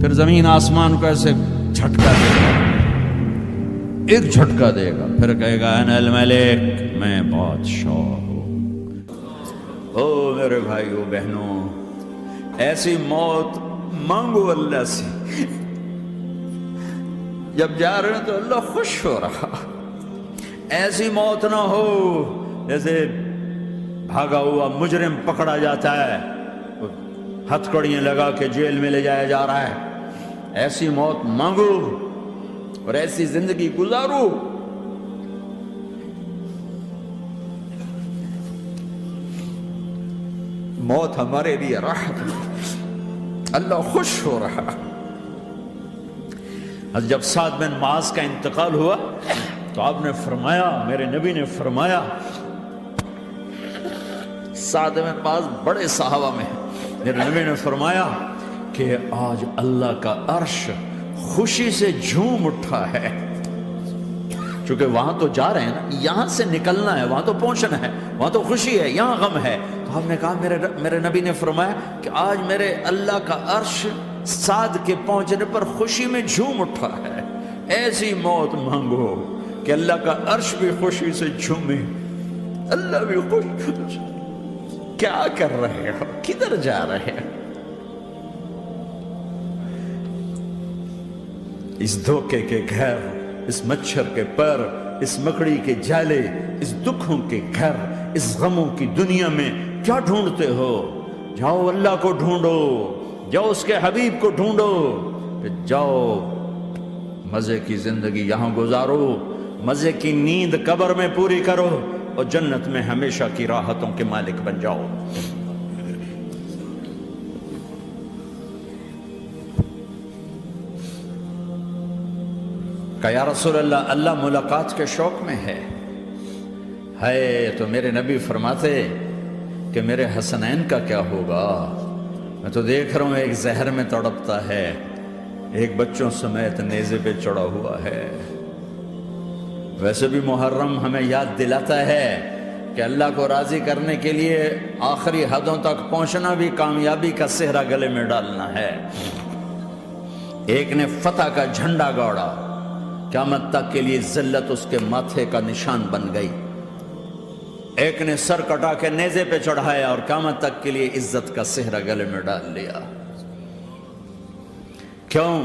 پھر زمین آسمان کو ایسے جھٹکا دے گا، ایک جھٹکا دے گا، پھر کہے گا انا الملک، میں بادشاہ ہوں۔ او میرے بھائیو بہنوں، ایسی موت مانگو اللہ سے، جب جا رہے ہیں تو اللہ خوش ہو رہا۔ ایسی موت نہ ہو جیسے بھاگا ہوا مجرم پکڑا جاتا ہے، ہتھکڑیاں لگا کے جیل میں لے جایا جا رہا ہے۔ ایسی موت مانگو اور ایسی زندگی گزارو۔ موت ہمارے لیے راحت ہے، اللہ خوش ہو رہا۔ جب سعد بن معاذ کا انتقال ہوا تو آپ نے فرمایا، میرے نبی نے فرمایا، سعد بن معاذ بڑے صحابہ میں ہیں، میرے نبی نے فرمایا کہ آج اللہ کا عرش خوشی سے جھوم اٹھا ہے، چونکہ وہاں تو جا رہے ہیں نا، یہاں سے نکلنا ہے، وہاں تو پہنچنا ہے، وہاں تو خوشی ہے، یہاں غم ہے۔ تو آپ نے کہا، میرے نبی نے فرمایا کہ آج میرے اللہ کا عرش سعد کے پہنچنے پر خوشی میں جھوم اٹھا ہے۔ ایسی موت مانگو کہ اللہ کا عرش بھی خوشی سے جھومے، اللہ بھی خوش۔ کیا کر رہے ہو؟ کدھر جا رہے ہو؟ اس دھوکے کے گھر، اس مچھر کے پر، اس مکڑی کے جالے، اس دکھوں کے گھر، اس غموں کی دنیا میں کیا ڈھونڈتے ہو؟ جاؤ اللہ کو ڈھونڈو، جاؤ اس کے حبیب کو ڈھونڈو، پھر جاؤ مزے کی زندگی یہاں گزارو، مزے کی نیند قبر میں پوری کرو، اور جنت میں ہمیشہ کی راحتوں کے مالک بن جاؤ۔ کہ یا رسول اللہ، اللہ ملاقات کے شوق میں ہے۔ تو میرے نبی فرماتے کہ میرے حسنین کا کیا ہوگا؟ میں تو دیکھ رہا ہوں ایک زہر میں تڑپتا ہے، ایک بچوں سمیت نیزے پہ چڑھا ہوا ہے۔ ویسے بھی محرم ہمیں یاد دلاتا ہے کہ اللہ کو راضی کرنے کے لیے آخری حدوں تک پہنچنا بھی کامیابی کا صحرا گلے میں ڈالنا ہے۔ ایک نے فتح کا جھنڈا گاڑا، قیامت تک کے لیے ذلت اس کے ماتھے کا نشان بن گئی۔ ایک نے سر کٹا کے نیزے پہ چڑھایا اور قیامت تک کے لیے عزت کا صحرا گلے میں ڈال لیا۔ کیوں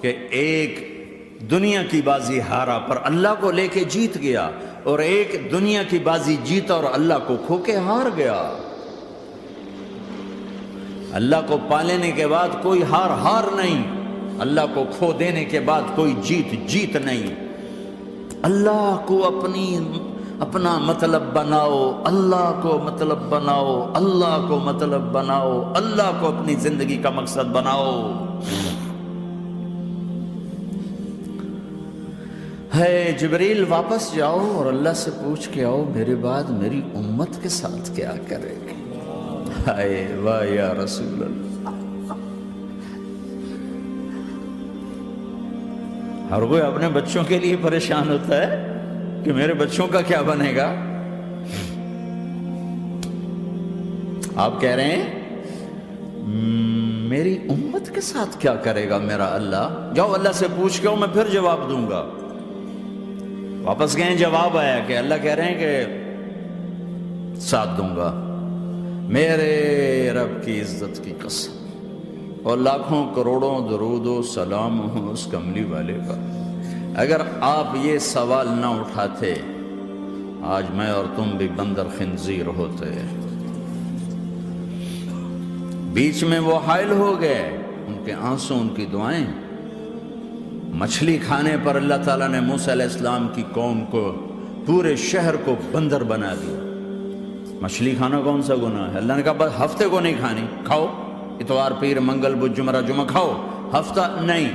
کہ ایک دنیا کی بازی ہارا پر اللہ کو لے کے جیت گیا، اور ایک دنیا کی بازی جیتا اور اللہ کو کھو کے ہار گیا۔ اللہ کو پا لینے کے بعد کوئی ہار نہیں، اللہ کو کھو دینے کے بعد کوئی جیت نہیں۔ اللہ کو اپنا مطلب بناؤ، اللہ کو مطلب بناؤ، اللہ کو مطلب بناؤ، اللہ کو اپنی زندگی کا مقصد بناؤ۔ جبریل واپس جاؤ اور اللہ سے پوچھ کے آؤ، میرے بعد میری امت کے ساتھ کیا کرے گی؟ واہ یا رسول اللہ۔ ہر کوئی اپنے بچوں کے لیے پریشان ہوتا ہے کہ میرے بچوں کا کیا بنے گا۔ آپ کہہ رہے ہیں میری امت کے ساتھ کیا کرے گا میرا اللہ؟ جاؤ اللہ سے پوچھ کے میں پھر جواب دوں گا۔ واپس گئے، جواب آیا کہ اللہ کہہ رہے ہیں کہ ساتھ دوں گا، میرے رب کی عزت کی قسم، اور لاکھوں کروڑوں درود و سلام ہوں اس کملی والے کا۔ اگر آپ یہ سوال نہ اٹھاتے، آج میں اور تم بھی بندر خنزیر ہوتے۔ بیچ میں وہ حائل ہو گئے، ان کے آنسو، ان کی دعائیں۔ مچھلی کھانے پر اللہ تعالیٰ نے موسیٰ علیہ السلام کی قوم کو، پورے شہر کو بندر بنا دیا۔ مچھلی کھانا کون سا گناہ ہے؟ اللہ نے کہا بس ہفتے کو نہیں کھانی، کھاؤ، اتوار پیر منگل بدھ جمعہ جمعہ کھاؤ، ہفتہ نہیں۔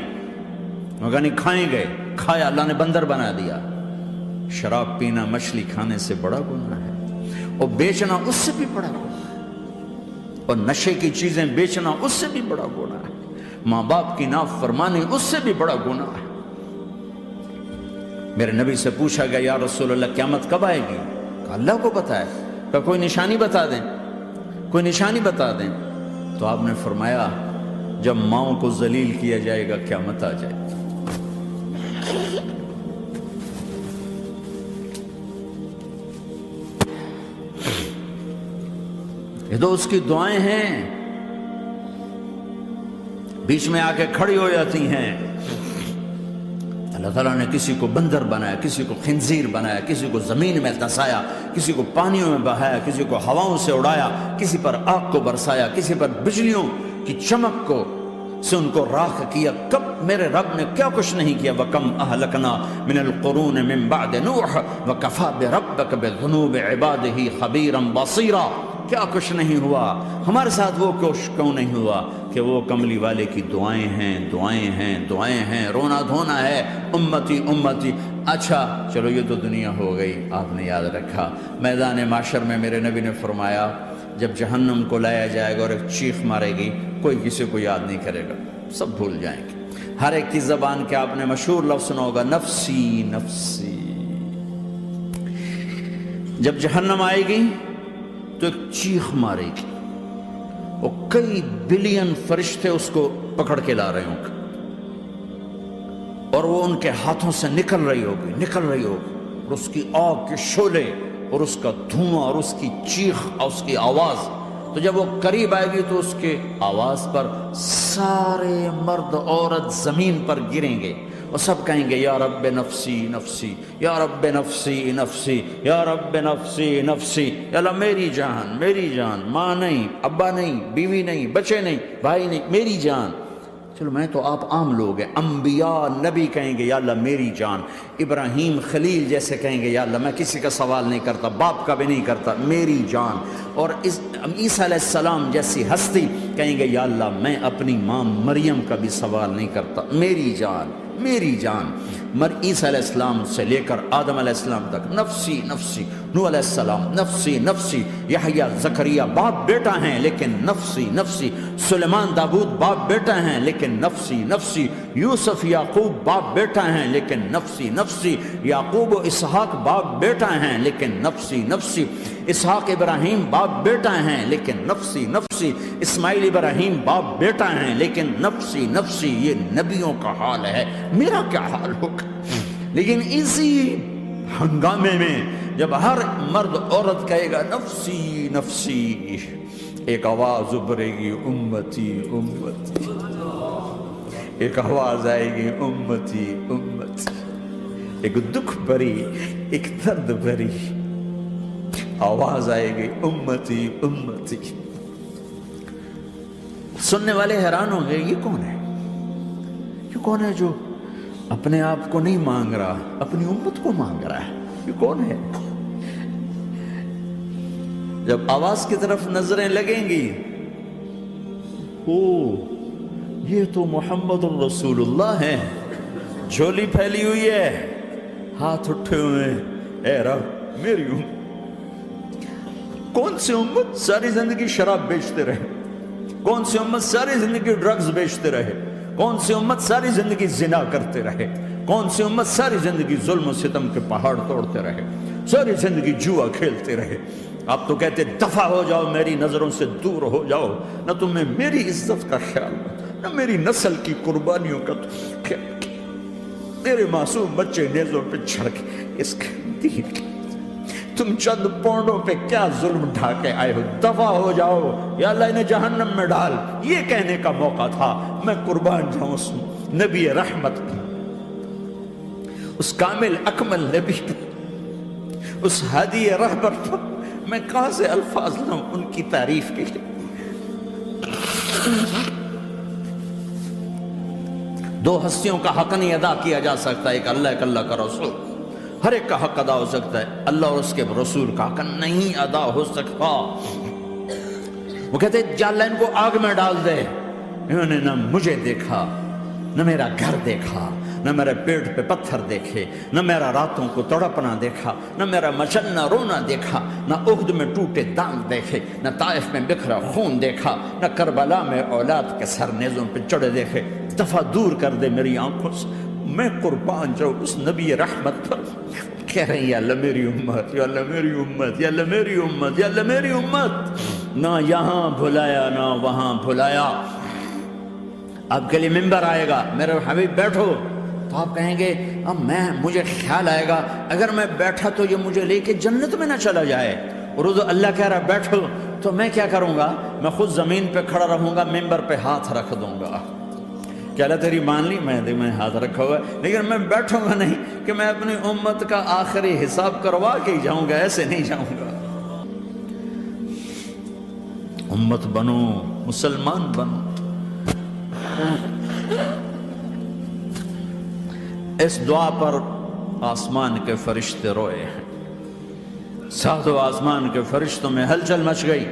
مگر نہیں کھائیں گے، کھایا، اللہ نے بندر بنا دیا۔ شراب پینا مچھلی کھانے سے بڑا گناہ ہے، اور بیچنا اس سے بھی بڑا گناہ ہے، اور نشے کی چیزیں بیچنا اس سے بھی بڑا گناہ ہے، ماں باپ کی نافرمانی اس سے بھی بڑا گناہ ہے۔ میرے نبی سے پوچھا گیا یا رسول اللہ قیامت کب آئے گی؟ کہا اللہ کو پتہ ہے۔ کہا کوئی نشانی بتا دیں، کوئی نشانی بتا دیں۔ تو آپ نے فرمایا جب ماؤں کو ذلیل کیا جائے گا قیامت آ جائے گی۔ یہ تو اس کی دعائیں ہیں، بیچ میں آ کے کھڑی ہو جاتی ہیں۔ اللہ تعالیٰ نے کسی کو بندر بنایا، کسی کو خنزیر بنایا، کسی کو زمین میں دھسایا، کسی کو پانیوں میں بہایا، کسی کو ہواؤں سے اڑایا، کسی پر آگ کو برسایا، کسی پر بجلیوں کی چمک کو سے ان کو راکھ کیا۔ کب میرے رب نے کیا کچھ نہیں کیا۔ وَكَمْ أَهْلَكْنَا مِنَ الْقُرُونِ مِن بَعْدِ نُوحٍ وَكَفَىٰ بِرَبِّكَ بِذُنُوبِ عِبَادِهِ خَبِيرًا بَصِيرًا۔ کیا کچھ نہیں ہوا ہمارے ساتھ، وہ کچھ کیوں نہیں ہوا کہ وہ کملی والے کی دعائیں ہیں، دعائیں ہیں، دعائیں ہیں، رونا دھونا ہے، امتی امتی۔ اچھا چلو یہ تو دنیا ہو گئی، آپ نے یاد رکھا میدان معاشر میں میرے نبی نے فرمایا جب جہنم کو لایا جائے گا اور ایک چیخ مارے گی، کوئی کسی کو یاد نہیں کرے گا، سب بھول جائیں گے۔ ہر ایک کی زبان کے آپ نے مشہور لفظ سنا ہوگا، نفسی نفسی۔ جب جہنم آئے گی تو ایک چیخ مارے گی، اور کئی بلین فرشتے اس کو پکڑ کے لا رہے ہوں گے، اور وہ ان کے ہاتھوں سے نکل رہی ہوگی، اور اس کی آگ کے شعلے اور اس کا دھواں اور اس کی چیخ اور اس کی آواز۔ تو جب وہ قریب آئے گی تو اس کے آواز پر سارے مرد عورت زمین پر گریں گے اور سب کہیں گے یا رب نفسی نفسی، یا رب نفسی نفسی، یا رب نفسی نفسی۔ یا اللہ میری جان، میری جان، ماں نہیں، ابا نہیں، بیوی نہیں، بچے نہیں، بھائی نہیں، میری جان۔ چلو میں تو آپ عام لوگ ہیں، انبیاء نبی کہیں گے یا اللہ میری جان، ابراہیم خلیل جیسے کہیں گے یا اللہ میں کسی کا سوال نہیں کرتا، باپ کا بھی نہیں کرتا، میری جان۔ اور عیسیٰ علیہ السلام جیسی ہستی کہیں گے یا اللہ میں اپنی ماں مریم کا بھی سوال نہیں کرتا، میری جان، میری جان۔ عیسیٰ علیہ السلام سے لے کر آدم علیہ السلام تک نفسی نفسی، نوح علیہ السلام نفسی نفسی، یحییٰ زکریا باپ بیٹا ہیں لیکن نفسی نفسی، سلیمان داؤد باپ بیٹا ہیں لیکن نفسی نفسی، یوسف یعقوب باپ بیٹا ہیں لیکن نفسی نفسی، یعقوب و اسحاق باپ بیٹا ہیں لیکن نفسی نفسی، اسحاق ابراہیم باپ بیٹا ہیں لیکن نفسی نفسی، اسماعیل ابراہیم باپ بیٹا ہیں لیکن نفسی نفسی۔ یہ نبیوں کا حال ہے، میرا کیا حال ہوگا؟ لیکن اسی ہنگامے میں جب ہر مرد عورت کہے گا نفسی نفسی، ایک آواز ابھرے گی امتی امتی، ایک آواز آئے گی امتی امتی، ایک دکھ بھری، ایک درد بھری آواز آئے گی امتی امتی۔ سننے والے حیران ہوں گے یہ کون ہے، یہ کون ہے جو اپنے آپ کو نہیں مانگ رہا، اپنی امت کو مانگ رہا ہے، یہ کون ہے؟ جب آواز کی طرف نظریں لگیں گی، او یہ تو محمد الرسول اللہ ہے، جھولی پھیلی ہوئی ہے، ہاتھ اٹھے ہوئے ہیں، اے رب میری امت۔ کون سی امت ساری زندگی شراب بیچتے رہے، کون سی امت ساری زندگی ڈرگز بیچتے رہے، کون سی امت ساری زندگی زنا کرتے رہے، کون سی امت ساری زندگی ظلم و ستم کے پہاڑ توڑتے رہے، ساری زندگی جوا کھیلتے رہے۔ آپ تو کہتے دفع ہو جاؤ، میری نظروں سے دور ہو جاؤ، نہ تمہیں میری عزت کا خیال، نہ میری نسل کی قربانیوں کا خیال، میرے معصوم بچے نیزوں پہ چڑھ کے اس کے دین کی تم چند پونڈوں پہ کیا ظلم ڈھا کے آئے ہو، دفع ہو جاؤ، یا اللہ انہیں جہنم میں ڈال۔ یہ کہنے کا موقع تھا، میں قربان جاؤں اس نبی رحمت پر، اس کامل اکمل نبی پر، اس ہادی رہبر پر۔ میں کہاں سے الفاظ لوں ان کی تعریف کے لیے؟ دو ہستیوں کا حق نہیں ادا کیا جا سکتا، ایک اللہ، ایک اللہ کا رسول۔ ہر ایک کا حق ادا ہو سکتا ہے، اللہ اور اس کے رسول کا حق نہیں ادا ہو سکتا۔ وہ کہتے جا اللہ ان کو آگ میں ڈال دے، انہوں نے نہ مجھے دیکھا، نہ میرا گھر دیکھا، نہ میرے پیٹ پہ پتھر دیکھے، نہ میرا راتوں کو تڑپنا دیکھا، نہ میرا مچلنا رونا دیکھا، نہ احد میں ٹوٹے دانت دیکھے، نہ طائف میں بکھرا خون دیکھا، نہ کربلا میں اولاد کے سر نیزوں پہ چڑھے دیکھے۔ دفعہ دور کر دے میری آنکھوں سے، میں قربان جاؤں اس نبی رحمت پر۔ کہہ رہے ہیں یا اللہ میری امت، یا اللہ میری امت، یا اللہ میری امت، یا اللہ میری امت۔ نہ یہاں بھلایا نہ وہاں بھلایا، آپ کے لیے ممبر آئے گا، میرے حبیب بیٹھو، تو آپ کہیں گے اب مجھے خیال آئے گا اگر میں بیٹھا تو یہ مجھے لے کے جنت میں نہ چلا جائے، اور اللہ کہہ رہا بیٹھو، تو میں کیا کروں گا؟ میں خود زمین پہ کھڑا رہوں گا، ممبر پہ ہاتھ رکھ دوں گا، کہ اللہ تیری مان لی، میں ہاتھ رکھا ہوا ہے، لیکن میں بیٹھوں گا نہیں کہ میں اپنی امت کا آخری حساب کروا کے ہی جاؤں گا، ایسے نہیں جاؤں گا۔ امت بنو، مسلمان بنو۔ اس دعا پر آسمان کے فرشتے روئے ہیں، ساتوں آسمان کے فرشتوں میں ہلچل مچ گئی۔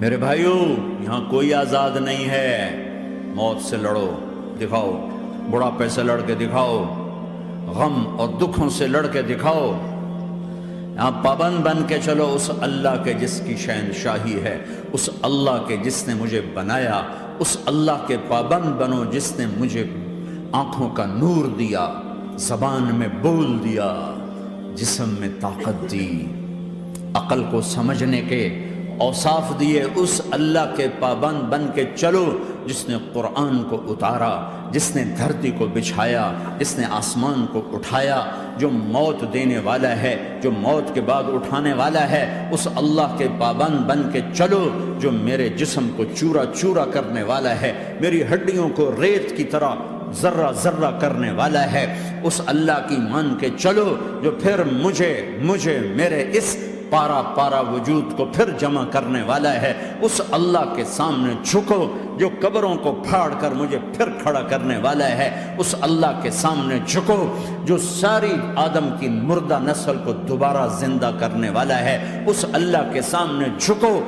میرے بھائیو، یہاں کوئی آزاد نہیں ہے، موت سے لڑو، دکھاؤ، بڑھاپے سے لڑ کے دکھاؤ، غم اور دکھوں سے لڑ کے دکھاؤ، یہاں پابند بن کے چلو اس اللہ کے جس کی شہنشاہی ہے، اس اللہ کے جس نے مجھے بنایا، اس اللہ کے پابند بنو جس نے مجھے آنکھوں کا نور دیا، زبان میں بول دیا، جسم میں طاقت دی، عقل کو سمجھنے کے اوصاف دیے، اس اللہ کے پابند بن کے چلو جس نے قرآن کو اتارا، جس نے دھرتی کو بچھایا، جس نے آسمان کو اٹھایا، جو موت دینے والا ہے، جو موت کے بعد اٹھانے والا ہے، اس اللہ کے پابند بن کے چلو جو میرے جسم کو چورا چورا کرنے والا ہے، میری ہڈیوں کو ریت کی طرح ذرہ ذرہ کرنے والا ہے، اس اللہ کی مان کے چلو جو پھر مجھے میرے اس پارا پارا وجود کو پھر جمع کرنے والا ہے، اس اللہ کے سامنے جھکو جو قبروں کو پھاڑ کر مجھے پھر کھڑا کرنے والا ہے، اس اللہ کے سامنے جھکو جو ساری آدم کی مردہ نسل کو دوبارہ زندہ کرنے والا ہے، اس اللہ کے سامنے جھکو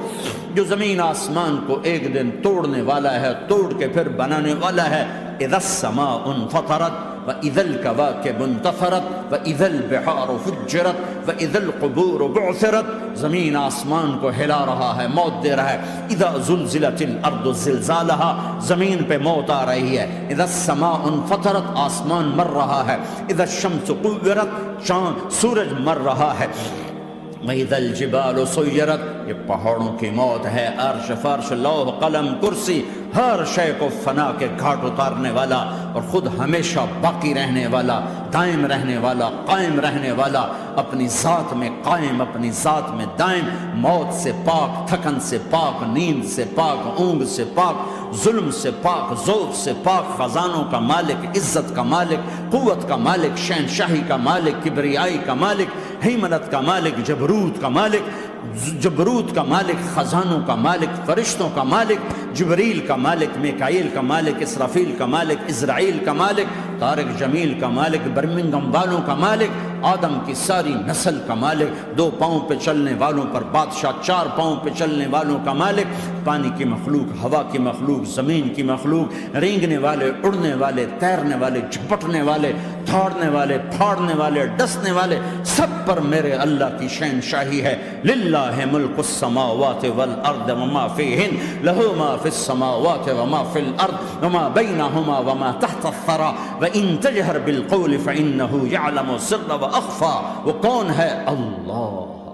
جو زمین آسمان کو ایک دن توڑنے والا ہے، توڑ کے پھر بنانے والا ہے۔ اذا السماء انفطرت وَإِذَا الْكَوَاكِبُ انتَثَرَتْ وَإِذَا الْبِحَارُ فُجِّرَتْ وَإِذَا الْقُبُورُ بُعْثِرَتْ، زمین آسمان کو ہلا رہا ہے، موت دے رہا ہے۔ اِذَا زُلْزِلَتِ الْأَرْضُ زِلْزَالَهَا، زمین پہ موت آ رہی ہے۔ اِذَا السَّمَاءُ انفطرت، آسمان مر رہا ہے۔ اِذَا الشَّمْسُ كُوِّرَتْ، سورج مر رہا ہے۔ وَإِذَا الْجِبَالُ سُيِّرَتْ، یہ پہاڑوں کی موت ہے۔ عرش فرش لوح قلم کرسی، ہر شے کو فنا کے گھاٹ اتارنے والا اور خود ہمیشہ باقی رہنے والا، دائم رہنے والا، قائم رہنے والا، اپنی ذات میں قائم، اپنی ذات میں دائم، موت سے پاک، تھکن سے پاک، نیند سے پاک، اونگ سے پاک، ظلم سے پاک، ذوق سے پاک، خزانوں کا مالک، عزت کا مالک، قوت کا مالک، شہنشاہی کا مالک، کبریائی کا مالک، ہیمنت کا مالک، جبروت کا مالک، خزانوں کا مالک، فرشتوں کا مالک، جبریل کا مالک، میکائیل کا مالک، اسرافیل کا مالک، اسرائیل کا مالک، طارق جمیل کا مالک، برمنگم والوں کا مالک، آدم کی ساری نسل کا مالک، 2 پاؤں پہ چلنے والوں پر بادشاہ، 4 پاؤں پہ چلنے والوں کا مالک، پانی کی مخلوق، ہوا کی مخلوق، زمین کی مخلوق، رینگنے والے، اڑنے والے، تیرنے والے، جھپٹنے والے، دھاڑنے والے، پھاڑنے والے، ڈسنے والے، سب پر میرے اللہ کی شہنشاہی ہے۔ للہ ملک السماوات والارض وما فیہن، لہ ما فی السماوات وما فی الارض وما بینہما وما تحت الثری وان تجہر بالقول فانہ یعلم السر واخفی۔ وہ کون ہے؟ اللہ۔